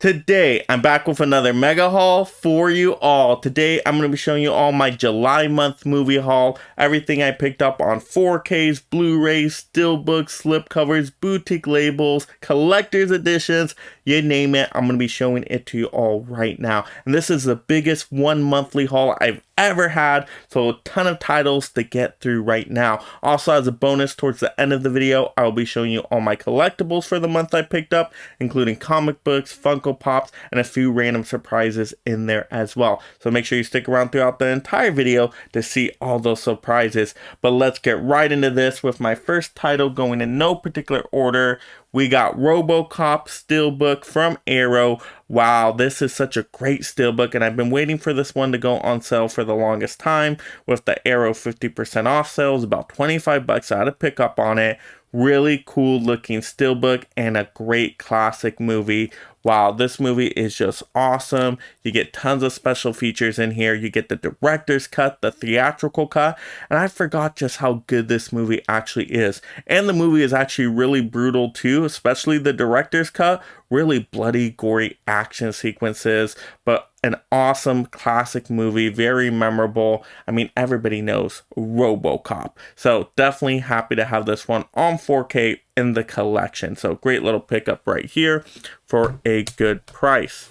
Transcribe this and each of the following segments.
Today, I'm back with another mega haul for you all. Today, I'm going to be showing you all my July month movie haul. Everything I picked up on 4Ks, Blu-rays, Steelbooks, slipcovers, boutique labels, collector's editions, you name it. I'm going to be showing it to you all right now. And this is the biggest one monthly haul I've ever had, so a ton of titles to get through right now. Also, as a bonus towards the end of the video, I'll be showing you all my collectibles for the month I picked up, including comic books, Funko Pops, and a few random surprises in there as well. So make sure you stick around throughout the entire video to see all those surprises. But let's get right into this with my first title going in no particular order. We got Robocop Steelbook from Arrow. Wow, this is such a great steelbook, and I've been waiting for this one to go on sale for the longest time. With the Arrow 50% off sales, about 25 bucks. I had to pick up on it. Really cool looking steelbook and a great classic movie. Wow, this movie is just awesome. You get tons of special features in here. You get the director's cut, the theatrical cut, and I forgot just how good this movie actually is. And the movie is actually really brutal too, especially the director's cut. Really bloody, gory action sequences, but an awesome classic movie, very memorable. I mean, everybody knows Robocop. So definitely happy to have this one on 4K in the collection. So great little pickup right here for a good price.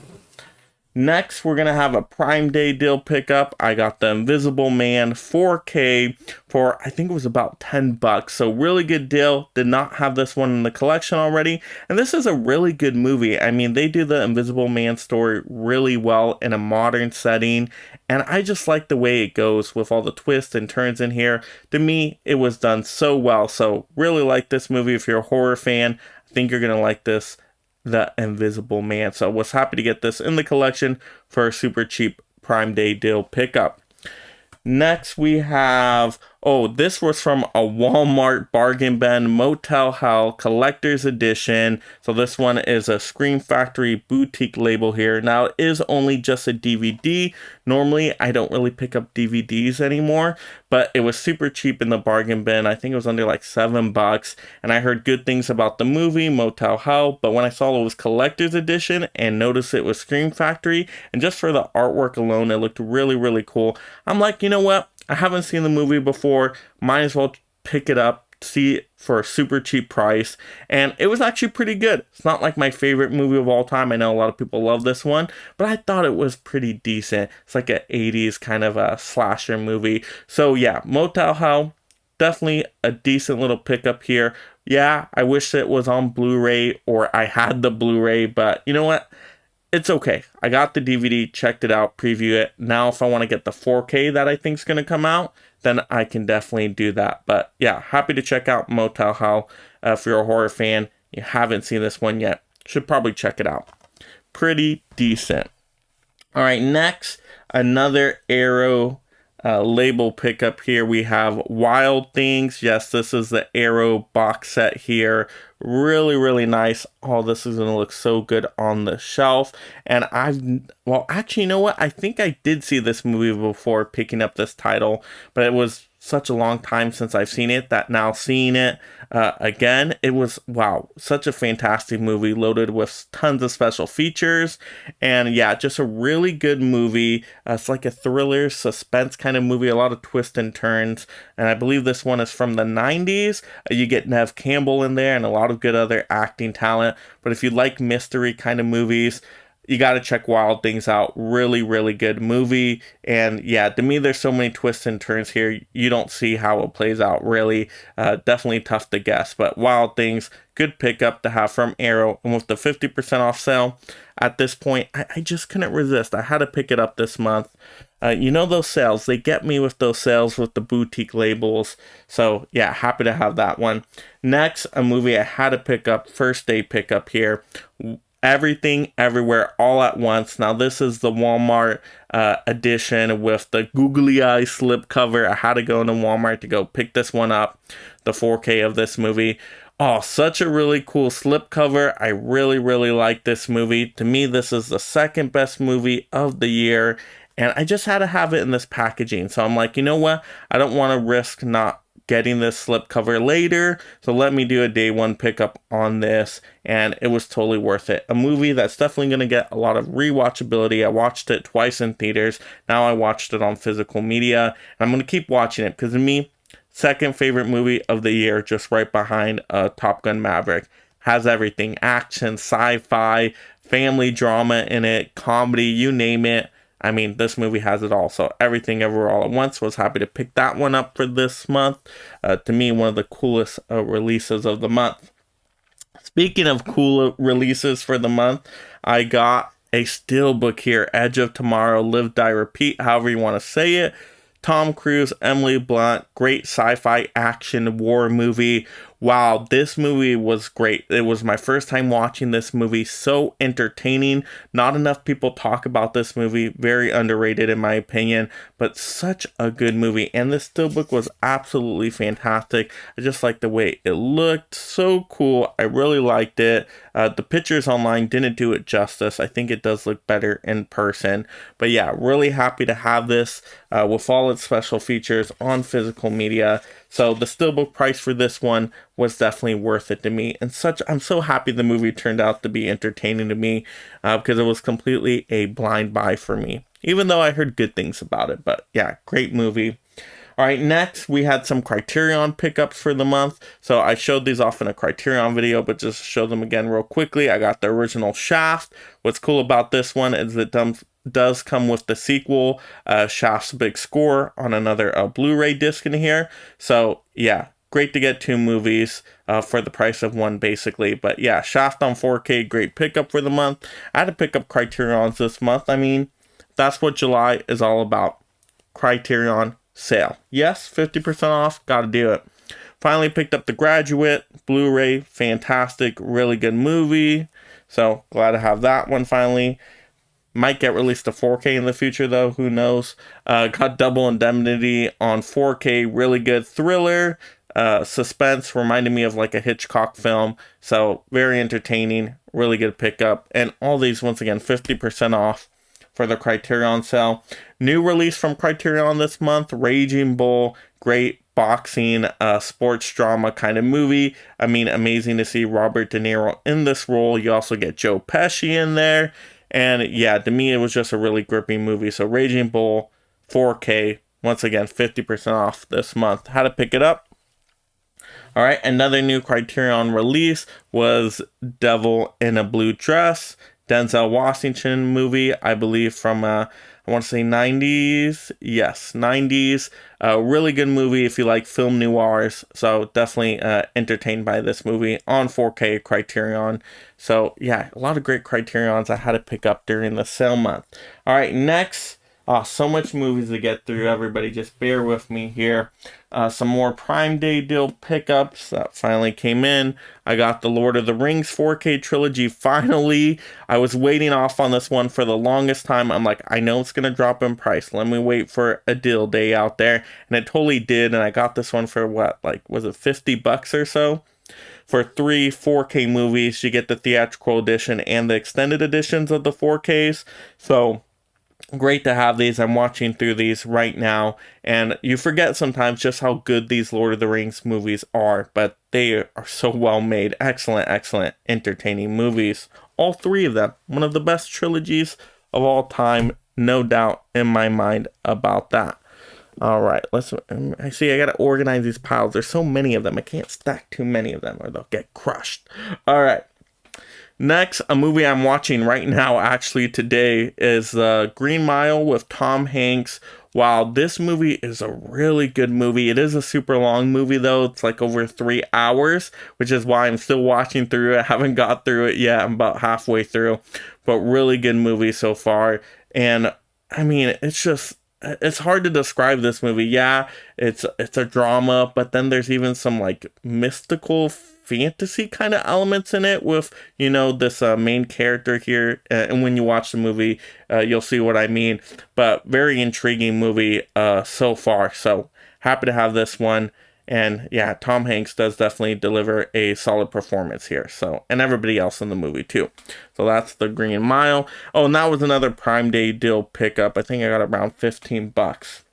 Next, we're going to have a Prime Day deal pickup. I got the Invisible Man 4K for, I think it was about 10 bucks. So really good deal. Did not have this one in the collection already. And this is a really good movie. I mean, they do the Invisible Man story really well in a modern setting. And I just like the way it goes with all the twists and turns in here. To me, it was done so well. So really like this movie. If you're a horror fan, I think you're going to like this. The Invisible Man. So I was happy to get this in the collection for a super cheap Prime Day deal pickup. Next we have, this was from a Walmart bargain bin, Motel Hell Collector's Edition. So this one is a Scream Factory boutique label here. Now it is only just a DVD. Normally I don't really pick up DVDs anymore, but it was super cheap in the bargain bin. I think it was under like 7 bucks. And I heard good things about the movie Motel Hell, but when I saw it was collector's edition and noticed it was Scream Factory, and just for the artwork alone, it looked really, really cool. I'm like, you know what? I haven't seen the movie before. Might as well pick it up, see it for a super cheap price. And it was actually pretty good. It's not like my favorite movie of all time. I know a lot of people love this one, but I thought it was pretty decent. It's like an 80s kind of a slasher movie. So yeah, Motel Hell, definitely a decent little pickup here. Yeah, I wish it was on Blu-ray or I had the Blu-ray, but you know what? It's okay. I got the DVD, checked it out, preview it. Now, if I want to get the 4K that I think is going to come out, then I can definitely do that. But yeah, happy to check out Motel Hell. If you're a horror fan, you haven't seen this one yet, should probably check it out. Pretty decent. All right, next, another Arrow label pickup here. We have Wild Things. Yes, this is the Arrow box set here. Really, really nice. Oh, this is going to look so good on the shelf. And actually, you know what? I think I did see this movie before picking up this title, but it was such a long time since I've seen it that now seeing it again, it was, wow, such a fantastic movie loaded with tons of special features. And yeah, just a really good movie. It's like a thriller, suspense kind of movie, a lot of twists and turns. And I believe this one is from the 90s. You get Neve Campbell in there and a lot of good other acting talent. But if you like mystery kind of movies, you got to check Wild Things out. Really, really good movie. And yeah, to me, there's so many twists and turns here. You don't see how it plays out, really. Definitely tough to guess. But Wild Things, good pickup to have from Arrow. And with the 50% off sale at this point, I just couldn't resist. I had to pick it up this month. You know those sales. They get me with those sales with the boutique labels. So yeah, happy to have that one. Next, a movie I had to pick up. First day pickup here. Everything Everywhere All at Once. Now this is the Walmart edition with the googly eye slipcover. I had to go into Walmart to go pick this one up, the 4K of this movie. Oh, such a really cool slipcover. I really, really like this movie. To me, this is the second best movie of the year, and I just had to have it in this packaging. So I'm like, you know what? I don't want to risk not getting this slipcover later, so let me do a day one pickup on this, and it was totally worth it. A movie that's definitely going to get a lot of rewatchability. I watched it twice in theaters. Now I watched it on physical media, and I'm going to keep watching it because to me, second favorite movie of the year, just right behind Top Gun Maverick. Has everything: action, sci-fi, family drama in it, comedy, you name it. I mean, this movie has it all. So Everything Everywhere All at Once, was happy to pick that one up for this month. To me, one of the coolest releases of the month. Speaking of cool releases for the month, I got a Steelbook here, Edge of Tomorrow, Live, Die, Repeat, however you want to say it. Tom Cruise, Emily Blunt, great sci-fi action war movie. Wow, this movie was great. It was my first time watching this movie. So entertaining. Not enough people talk about this movie. Very underrated in my opinion, but such a good movie. And this Steelbook was absolutely fantastic. I just liked the way it looked. So cool. I really liked it. The pictures online didn't do it justice. I think it does look better in person. But yeah, really happy to have this with all its special features on physical media. So the Steelbook price for this one was definitely worth it to me. And I'm so happy the movie turned out to be entertaining to me because it was completely a blind buy for me, even though I heard good things about it. But yeah, great movie. All right, next we had some Criterion pickups for the month. So I showed these off in a Criterion video, but just show them again real quickly. I got the original Shaft. What's cool about this one is it does come with the sequel, Shaft's Big Score, on another Blu-ray disc in here. So yeah, great to get two movies for the price of one, basically. But yeah, Shaft on 4K, great pickup for the month. I had to pick up Criterions this month. I mean, that's what July is all about. Criterion sale. Yes, 50% off, gotta do it. Finally picked up The Graduate, Blu-ray, fantastic, really good movie. So glad to have that one finally. Might get released to 4K in the future though, who knows. Got Double Indemnity on 4K, really good thriller, suspense, reminded me of like a Hitchcock film. So very entertaining, really good pickup. And all these, once again, 50% off for the Criterion sale. New release from Criterion this month, Raging Bull, great boxing, sports drama kind of movie. I mean, amazing to see Robert De Niro in this role. You also get Joe Pesci in there. And yeah, to me, it was just a really gripping movie. So Raging Bull, 4K, once again, 50% off this month. How to pick it up? All right, another new Criterion release was Devil in a Blue Dress. Denzel Washington movie, I believe from, I want to say 90s. Yes, 90s. Really good movie if you like film noirs. So definitely entertained by this movie on 4K Criterion. So yeah, a lot of great Criterions I had to pick up during the sale month. All right, next. So much movies to get through, everybody. Just bear with me here. Some more Prime Day deal pickups that finally came in. I got the Lord of the Rings 4K trilogy finally. I was waiting off on this one for the longest time. I'm like, I know it's going to drop in price. Let me wait for a deal day out there. And it totally did. And I got this one for what? Like, was it $50 or so? For 3 4K movies, you get the theatrical edition and the extended editions of the 4Ks. So great to have these. I'm watching through these right now, and you forget sometimes just how good these Lord of the Rings movies are, but they are so well made. Excellent, entertaining movies. All 3 of them. One of the best trilogies of all time, no doubt in my mind about that. All right, I see I gotta organize these piles. There's so many of them. I can't stack too many of them or they'll get crushed. All right. Next, a movie I'm watching right now, actually today, is Green Mile with Tom Hanks. Wow, this movie is a really good movie. It is a super long movie, though. It's like over 3 hours, which is why I'm still watching through it. I haven't got through it yet. I'm about halfway through, but really good movie so far. And I mean, it's hard to describe this movie. Yeah, it's a drama, but then there's even some like mystical fantasy kind of elements in it with, you know, this main character here. And when you watch the movie, you'll see what I mean. But very intriguing movie so far. So happy to have this one. And yeah, Tom Hanks does definitely deliver a solid performance here. So, and everybody else in the movie too. So that's the Green Mile. Oh, and that was another Prime Day deal pickup. I think I got around $15.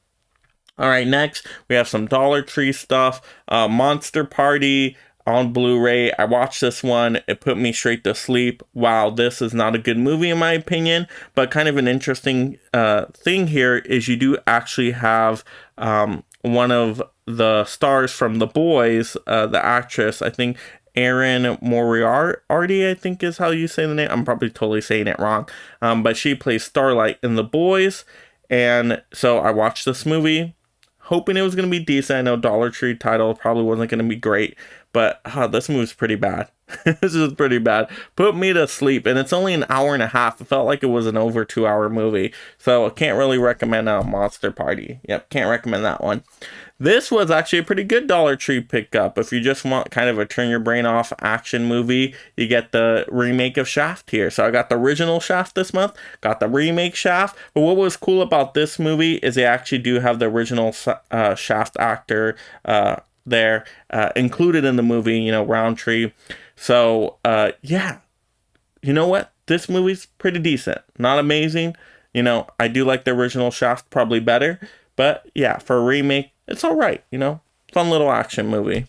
All right, next we have some Dollar Tree stuff. Monster Party on Blu-ray. I watched this one. It put me straight to sleep. Wow, this is not a good movie in my opinion, but kind of an interesting thing here is you do actually have one of the stars from The Boys, the actress, I think Erin Moriarty, I think is how you say the name. I'm probably totally saying it wrong. But she plays Starlight in The Boys. And so I watched this movie hoping it was going to be decent. I know Dollar Tree title probably wasn't going to be great, but this movie's pretty bad. This is pretty bad. Put me to sleep, and it's only an hour and a half. It felt like it was an over 2 hour movie, so I can't really recommend Monster Party. Yep, can't recommend that one. This was actually a pretty good Dollar Tree pickup. If you just want kind of a turn your brain off action movie, you get the remake of Shaft here. So I got the original Shaft this month, got the remake Shaft. But what was cool about this movie is they actually do have the original Shaft actor there included in the movie, you know, Roundtree. So yeah, you know what? This movie's pretty decent. Not amazing. You know, I do like the original Shaft probably better. But yeah, for a remake, it's all right, you know, fun little action movie.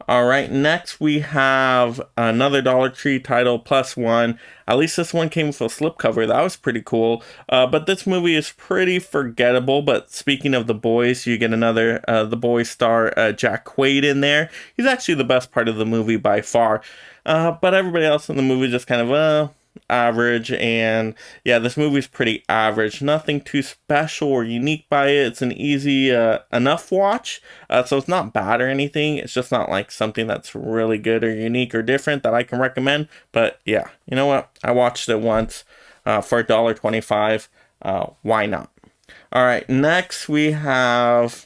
All right, next we have another Dollar Tree title, Plus One. At least this one came with a slipcover. That was pretty cool. But this movie is pretty forgettable. But speaking of The Boys, you get another The Boys star, Jack Quaid, in there. He's actually the best part of the movie by far. But everybody else in the movie just kind of, average. And yeah, this movie's pretty average. Nothing too special or unique by it. It's an easy enough watch, so it's not bad or anything. It's just not like something that's really good or unique or different that I can recommend. But yeah, you know what, I watched it once for $1.25. Why not? All right, next we have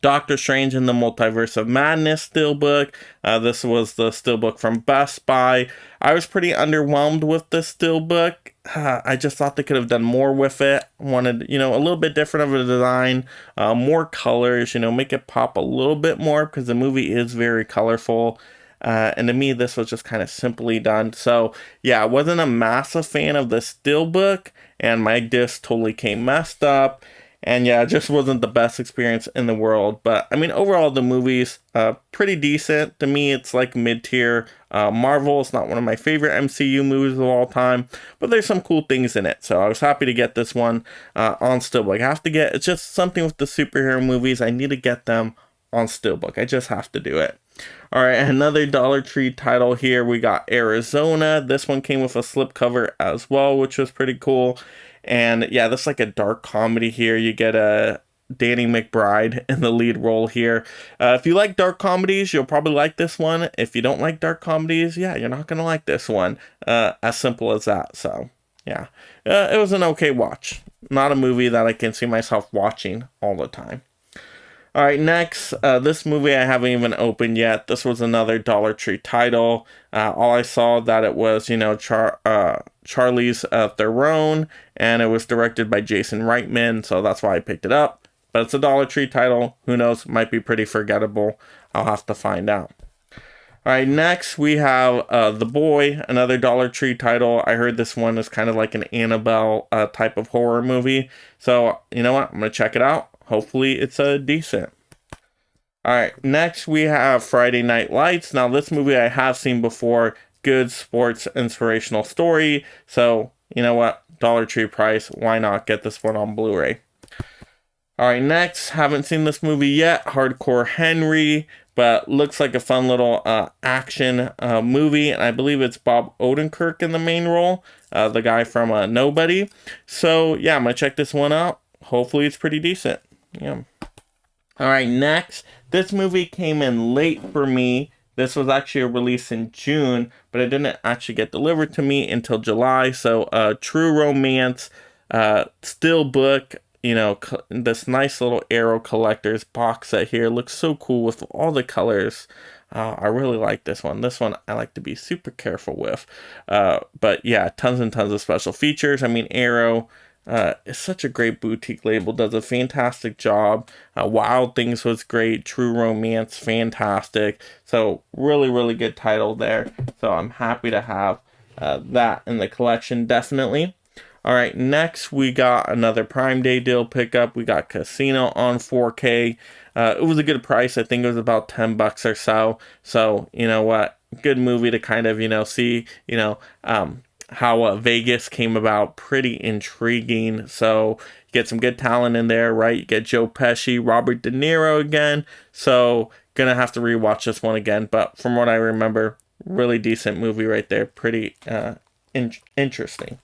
Doctor Strange in the Multiverse of Madness Steelbook. This was the Steelbook from Best Buy. I was pretty underwhelmed with this Steelbook. I just thought they could have done more with it. Wanted, you know, a little bit different of a design, more colors, you know, make it pop a little bit more because the movie is very colorful. And to me, this was just kind of simply done. So yeah, I wasn't a massive fan of the Steelbook, and my disc totally came messed up. And yeah, it just wasn't the best experience in the world. But I mean, overall, the movie's pretty decent. To me, it's like mid-tier Marvel. It's not one of my favorite MCU movies of all time, but there's some cool things in it. So I was happy to get this one on Steelbook. I have to get, it's just something with the superhero movies. I need to get them on Steelbook. I just have to do it. All right, another Dollar Tree title here. We got Arizona. This one came with a slipcover as well, which was pretty cool. And yeah, this is like a dark comedy here. You get a Danny McBride in the lead role here. If you like dark comedies, you'll probably like this one. If you don't like dark comedies, yeah, you're not going to like this one. As simple as that. So yeah, it was an okay watch. Not a movie that I can see myself watching all the time. All right, next, this movie I haven't even opened yet. This was another Dollar Tree title. All I saw that it was, you know, Charlize Theron, and it was directed by Jason Reitman, so that's why I picked it up. But it's a Dollar Tree title. Who knows? Might be pretty forgettable. I'll have to find out. All right, next we have The Boy, another Dollar Tree title. I heard this one is kind of like an Annabelle type of horror movie. So, you know what? I'm going to check it out. Hopefully it's decent. All right, next we have Friday Night Lights. Now, this movie I have seen before. Good sports inspirational story. So, you know what? Dollar Tree price. Why not get this one on Blu-ray? All right, next. Haven't seen this movie yet. Hardcore Henry. But looks like a fun little action movie. And I believe it's Bob Odenkirk in the main role. The guy from Nobody. So, yeah, I'm going to check this one out. Hopefully it's pretty decent. Yeah. All right, next. This movie came in late for me. This was actually a release in June, but it didn't actually get delivered to me until July. So, True Romance, Steelbook, you know, this nice little Arrow Collector's box set here. Looks so cool with all the colors. I really like this one. This one I like to be super careful with. But yeah, tons and tons of special features. I mean, Arrow is such a great boutique label, does a fantastic job. Wild Things was great. True Romance, fantastic. So really, really good title there. So I'm happy to have that in the collection, definitely. All right, next we got another Prime Day deal pickup. We got Casino on 4K. It was a good price. I think it was about $10 or so. So, you know what? Good movie to kind of, see, how Vegas came about. Pretty intriguing. So, you get some good talent in there, right? You get Joe Pesci, Robert De Niro again. So, gonna have to rewatch this one again. But from what I remember, really decent movie right there. Pretty interesting.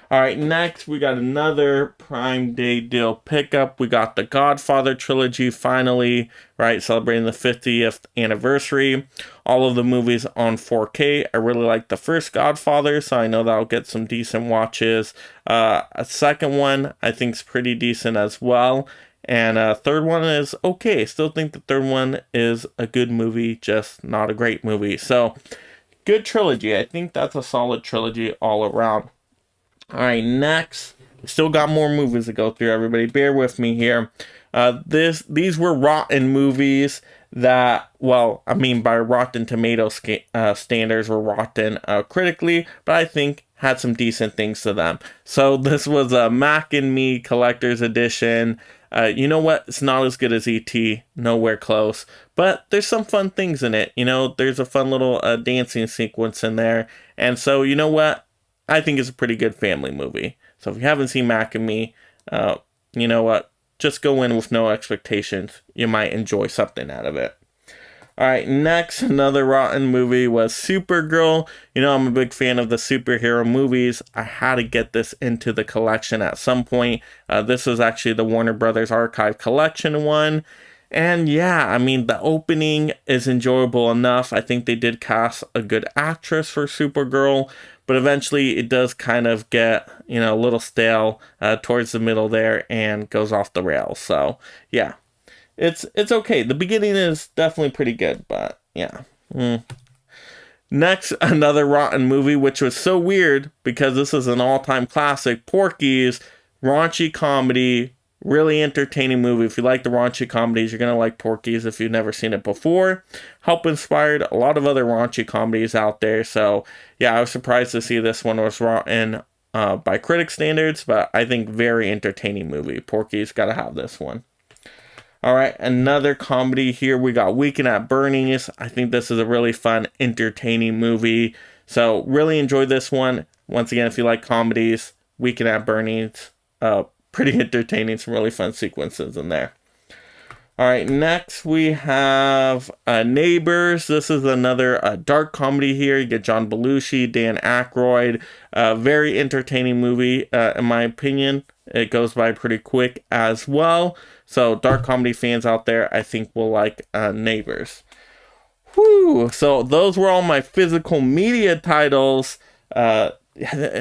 All right, next we got another Prime Day deal pickup. We got the Godfather Trilogy finally, right? Celebrating the 50th anniversary. All of the movies on 4K. I really like the first Godfather, so I know that'll get some decent watches. A second one I think is pretty decent as well. And third one is okay. Still think the third one is a good movie, just not a great movie. So, good trilogy. I think that's a solid trilogy all around. All right, next, still got more movies to go through, everybody. Bear with me here. These were rotten movies that, well, I mean, by Rotten Tomatoes standards, were rotten critically, but I think had some decent things to them. So this was a Mac and Me Collector's Edition. You know what? It's not as good as E.T., nowhere close, but there's some fun things in it. There's a fun little dancing sequence in there, and so, you know what? I think it's a pretty good family movie. So if you haven't seen Mac and Me, you know what? Just go in with no expectations. You might enjoy something out of it. All right, next, another rotten movie was Supergirl. I'm a big fan of the superhero movies. I had to get this into the collection at some point. This was actually the Warner Brothers Archive Collection one. And yeah, I mean, the opening is enjoyable enough. I think they did cast a good actress for Supergirl, but eventually it does kind of get, a little stale towards the middle there and goes off the rails. So yeah, it's okay. The beginning is definitely pretty good, but yeah. Next, another rotten movie, which was so weird because this is an all-time classic, Porky's, raunchy comedy. Really entertaining movie. If you like the raunchy comedies, you're going to like Porky's if you've never seen it before. Help inspired a lot of other raunchy comedies out there. So, yeah, I was surprised to see this one was rotten by critic standards, but I think very entertaining movie. Porky's got to have this one. All right, another comedy here. We got Weekend at Bernie's. I think this is a really fun, entertaining movie. So, really enjoyed this one. Once again, if you like comedies, Weekend at Bernie's. Pretty entertaining, some really fun sequences in there. All right, next we have Neighbors. This is another dark comedy here. You get John Belushi, Dan Aykroyd. Very entertaining movie, in my opinion. It goes by pretty quick as well. So dark comedy fans out there, I think will like Neighbors. Whew. So those were all my physical media titles. I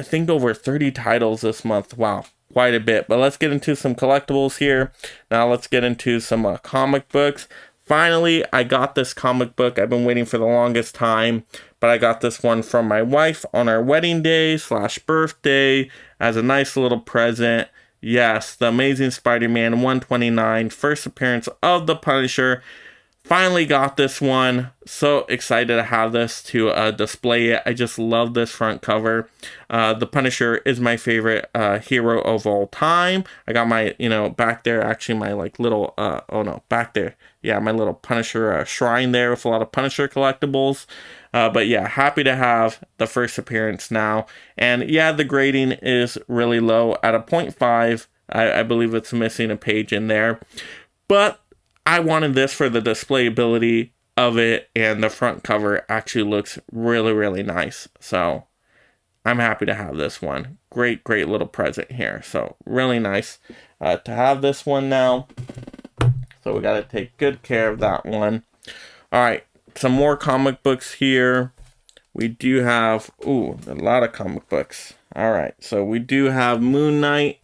think over 30 titles this month. Wow. Quite a bit, but let's get into some collectibles here. Now let's get into some comic books. Finally, I got this comic book. I've been waiting for the longest time, but I got this one from my wife on our wedding day / birthday as a nice little present. Yes, the Amazing Spider-Man 129, first appearance of the Punisher. Finally got this one. So excited to have this to display it. I just love this front cover. The Punisher is my favorite hero of all time. I got my, back there, actually my little, back there. Yeah, my little Punisher shrine there with a lot of Punisher collectibles. But yeah, happy to have the first appearance now. And yeah, the grading is really low at a 0.5. I believe it's missing a page in there. But I wanted this for the displayability of it, and the front cover actually looks really, really nice. So I'm happy to have this one. Great little present here. So really nice to have this one now. So we got to take good care of that one. All right, some more comic books here. We do have, a lot of comic books. All right, so we do have Moon Knight.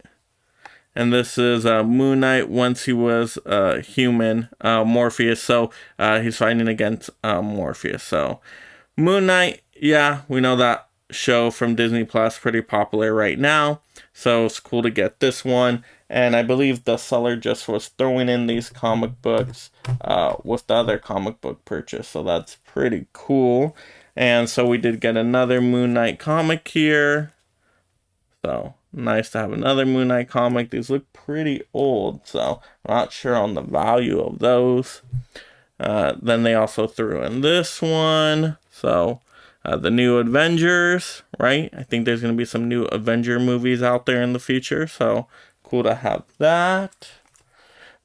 And this is Moon Knight once he was human, Morpheus. So he's fighting against Morpheus. So Moon Knight, yeah, we know that show from Disney Plus, pretty popular right now. So it's cool to get this one. And I believe the seller just was throwing in these comic books with the other comic book purchase. So that's pretty cool. And so we did get another Moon Knight comic here. So nice to have another Moon Knight comic. These look pretty old, so I'm not sure on the value of those. Then they also threw in this one. So the new Avengers, right? I think there's going to be some new Avenger movies out there in the future. So cool to have that.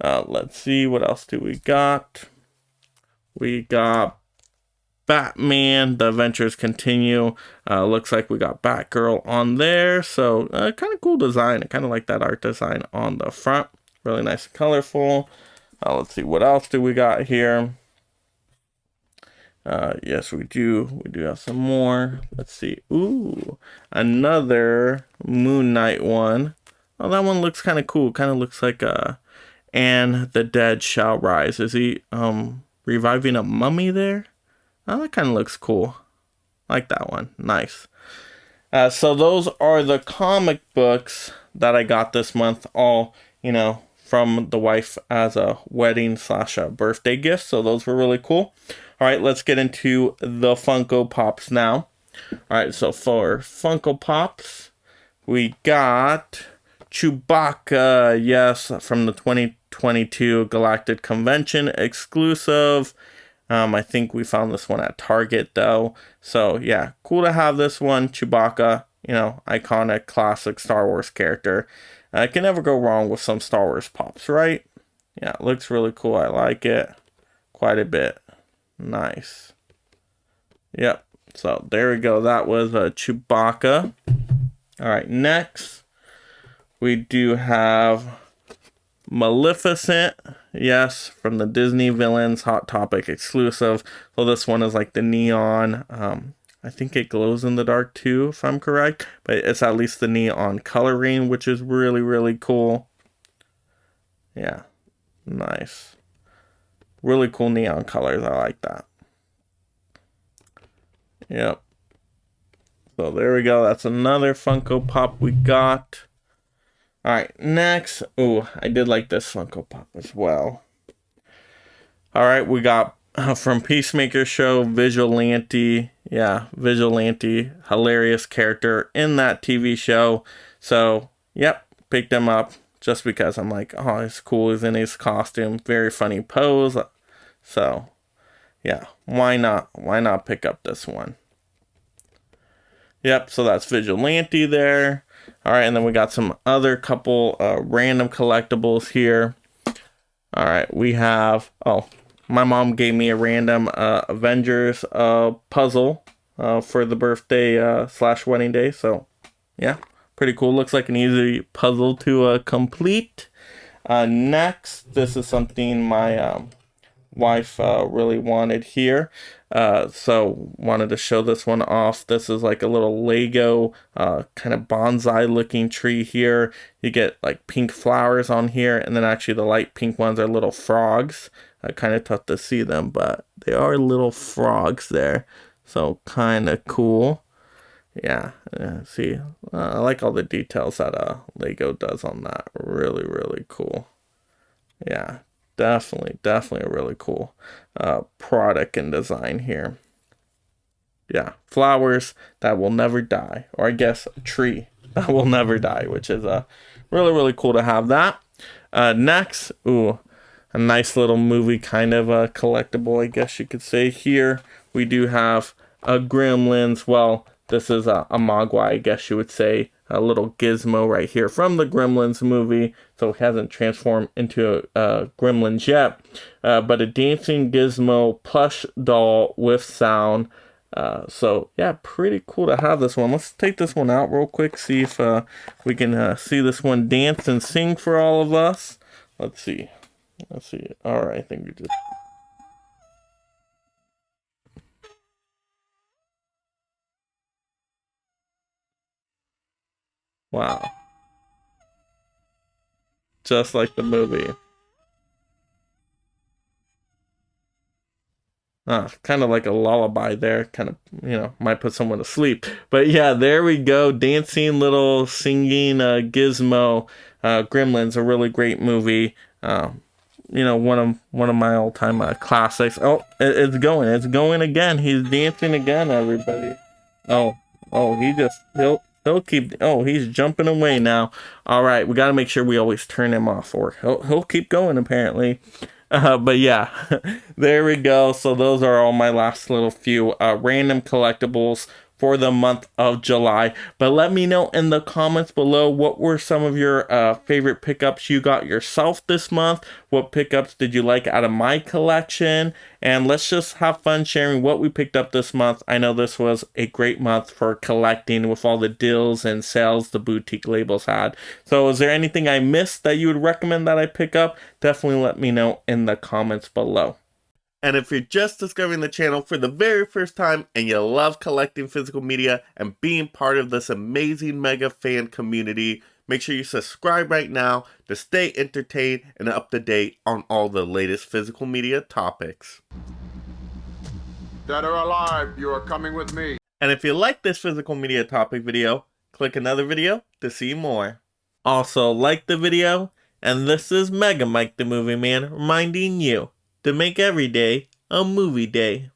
Let's see, what else do we got? We got Batman, The Adventures Continue. Looks like we got Batgirl on there. So kind of cool design. I kind of like that art design on the front. Really nice and colorful. Let's see, what else do we got here? Yes, we do. We do have some more. Let's see. Ooh, another Moon Knight one. Oh, that one looks kind of cool. Kind of looks like And the Dead Shall Rise. Is he reviving a mummy there? Oh, that kind of looks cool. I like that one. Nice. So those are the comic books that I got this month. All, from the wife as a wedding / a birthday gift. So those were really cool. All right, let's get into the Funko Pops now. All right, so for Funko Pops, we got Chewbacca, yes, from the 2022 Galactic Convention exclusive. I think we found this one at Target, though. So, yeah, cool to have this one. Chewbacca, iconic, classic Star Wars character. Can never go wrong with some Star Wars Pops, right? Yeah, it looks really cool. I like it quite a bit. Nice. Yep. So, there we go. That was Chewbacca. All right, next, we do have Maleficent, yes, from the Disney Villains Hot Topic exclusive. So this one is like the neon, I think it glows in the dark too, if I'm correct, but it's at least the neon coloring, which is really, really cool. Yeah, nice. Really cool neon colors, I like that. Yep. So there we go, that's another Funko Pop we got. Alright, next. Ooh, I did like this Funko Pop as well. Alright, we got from Peacemaker Show, Vigilante. Yeah, Vigilante. Hilarious character in that TV show. So, yep, picked him up just because I'm like, oh, it's cool. He's in his costume. Very funny pose. So, yeah, why not? Why not pick up this one? Yep, so that's Vigilante there. All right, and then we got some other couple random collectibles here. All right, we have, my mom gave me a random Avengers puzzle for the birthday / wedding day. So, yeah, pretty cool. Looks like an easy puzzle to complete. Next, this is something my wife really wanted here. So wanted to show this one off. This is like a little Lego kind of bonsai looking tree here. You get like pink flowers on here, and then actually the light pink ones are little frogs. Kind of tough to see them, but they are little frogs there. So kind of cool. Yeah, see, I like all the details that Lego does on that. Really, really cool. Yeah. Definitely a really cool product and design here. Yeah, flowers that will never die, or I guess a tree that will never die, which is really, really cool to have that. Next, ooh, a nice little movie kind of a collectible, I guess you could say. Here we do have a Gremlins. Well, this is a Mogwai, I guess you would say. A little Gizmo right here from the Gremlins movie. So it hasn't transformed into a Gremlins yet. But a dancing Gizmo plush doll with sound. So yeah, pretty cool to have this one. Let's take this one out real quick. See if we can see this one dance and sing for all of us. Let's see. All right, I think we just... Wow. Just like the movie. Kind of like a lullaby there. Kind of, might put someone to sleep. But yeah, there we go. Dancing little singing Gizmo. Gremlins, a really great movie. One of my all-time classics. Oh, it's going again. He's dancing again, everybody. Oh, he just He'll keep. Oh, he's jumping away now. All right, we got to make sure we always turn him off, or he'll keep going apparently. But yeah, there we go. So those are all my last little few random collectibles for the month of July. But let me know in the comments below, what were some of your favorite pickups you got yourself this month? What pickups did you like out of my collection? And let's just have fun sharing what we picked up this month. I know this was a great month for collecting with all the deals and sales the boutique labels had. So is there anything I missed that you would recommend that I pick up? Definitely let me know in the comments below. And if you're just discovering the channel for the very first time and you love collecting physical media and being part of this amazing mega fan community, make sure you subscribe right now to stay entertained and up to date on all the latest physical media topics. Dead or alive, you are coming with me. And if you like this physical media topic video, click another video to see more. Also, like the video, and this is Mega Mike the Movie Man reminding you to make every day a movie day.